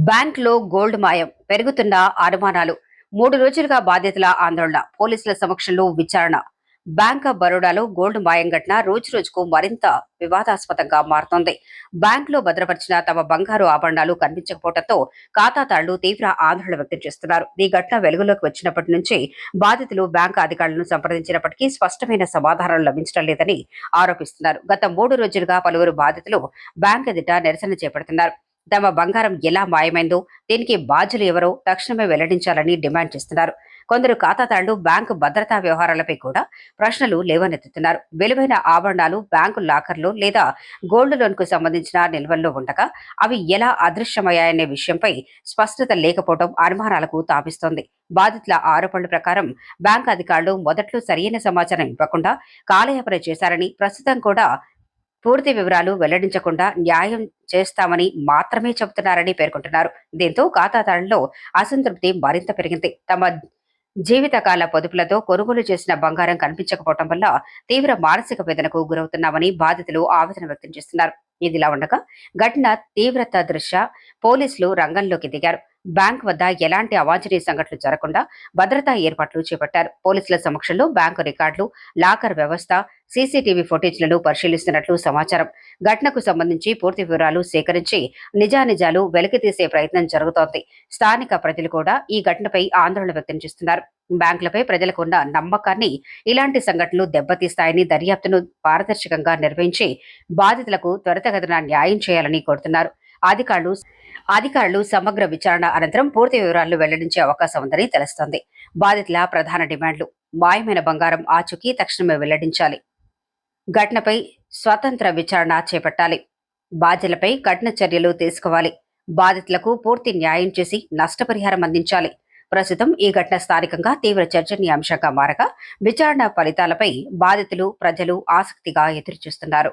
బ్యాంక్‌లో గోల్డ్ మాయం, పెరుగుతున్న అనుమానాలు. 3 రోజులుగా బాధితుల ఆందోళన, పోలీసుల సమక్షంలో విచారణ. బ్యాంక్ ఆఫ్ బరోడాలో గోల్డ్ మాయం ఘటన రోజురోజుకు మరింత వివాదాస్పదంగా మారుతోంది. బ్యాంకులో భద్రపరిచిన తమ బంగారు ఆభరణాలు కనిపించకపోవడంతో ఖాతాదారులు తీవ్ర ఆందోళన వ్యక్తం చేస్తున్నారు. ఈ ఘటన వెలుగులోకి వచ్చినప్పటి నుంచి బాధితులు బ్యాంకు అధికారులను సంప్రదించినప్పటికీ స్పష్టమైన సమాధానం లభించడం లేదని ఆరోపిస్తున్నారు. గత 3 రోజులుగా పలువురు బాధితులు బ్యాంక్ ఎదుట నిరసన చేపడుతున్నారు. తమ బంగారం ఎలా మాయమైందో, దీనికి బాధ్యులు ఎవరో తక్షణమే వెల్లడించాలని డిమాండ్ చేస్తున్నారు. కొందరు ఖాతాదారులు బ్యాంకు భద్రతా వ్యవహారాలపై కూడా ప్రశ్నలు లేవనెత్తుతున్నారు. విలువైన ఆభరణాలు బ్యాంకు లాకర్లో లేదా గోల్డ్ లోన్ కు సంబంధించిన నిల్వల్లో ఉండగా అవి ఎలా అదృశ్యమయ్యాయనే విషయంపై స్పష్టత లేకపోవడం అనుమానాలకు తావిస్తోంది. బాధితుల ఆరోపణల ప్రకారం బ్యాంకు అధికారులు మొదట్లో సరైన సమాచారం ఇవ్వకుండా కాలయాపన చేశారని, ప్రస్తుతం కూడా పూర్తి వివరాలు వెల్లడించకుండా న్యాయం చేస్తామని మాత్రమే చెబుతున్నారని పేర్కొంటున్నారు. దీంతో ఖాతాదారుల్లో అసంతృప్తి మరింత పెరిగింది. తమ జీవితకాల పొదుపులతో కొనుగోలు చేసిన బంగారం కనిపించకపోవడం వల్ల తీవ్ర మానసిక వేదనకు గురవుతున్నామని బాధితులు ఆవేదన వ్యక్తం చేస్తున్నారు. ఇదిలా ఉండగా ఘటన తీవ్రత దృష్ట్యా పోలీసులు రంగంలోకి దిగారు. బ్యాంక్ వద్ద ఎలాంటి అవాంఛనీయ సంఘటనలు జరగకుండా భద్రతా ఏర్పాట్లు చేపట్టారు. పోలీసుల సమక్షంలో బ్యాంకు రికార్డులు, లాకర్ వ్యవస్థ, సీసీటీవీ ఫుటేజ్లను పరిశీలిస్తున్నట్లు సమాచారం. ఘటనకు సంబంధించి పూర్తి వివరాలు సేకరించి నిజానిజాలు వెలికితీసే ప్రయత్నం జరుగుతోంది. స్థానిక ప్రజలు కూడా ఈ ఘటనపై ఆందోళన వ్యక్తం చేస్తున్నారు. బ్యాంకులపై ప్రజలకు ఉన్న నమ్మకాన్ని ఇలాంటి సంఘటనలు దెబ్బతీస్తాయని, దర్యాప్తును పారదర్శకంగా నిర్వహించి బాధితులకు త్వరితగతిన న్యాయం చేయాలని కోరుతున్నారు. అధికారులు సమగ్ర విచారణ అనంతరం పూర్తి వివరాలను వెల్లడించే అవకాశం ఉందని తెలుస్తోంది. బాధితుల ప్రధాన డిమాండ్లు: మాయమైన బంగారం ఆచూకీ తక్షణమే వెల్లడించాలి, ఘటనపై స్వతంత్ర విచారణ చేపట్టాలి, బాధ్యులపై కఠిన చర్యలు తీసుకోవాలి, బాధితులకు పూర్తి న్యాయం చేసి నష్టపరిహారం అందించాలి. ప్రస్తుతం ఈ ఘటన స్థానికంగా తీవ్ర చర్చనీయాంశంగా మారగా విచారణ ఫలితాలపై బాధితులు, ప్రజలు ఆసక్తిగా ఎదురుచూస్తున్నారు.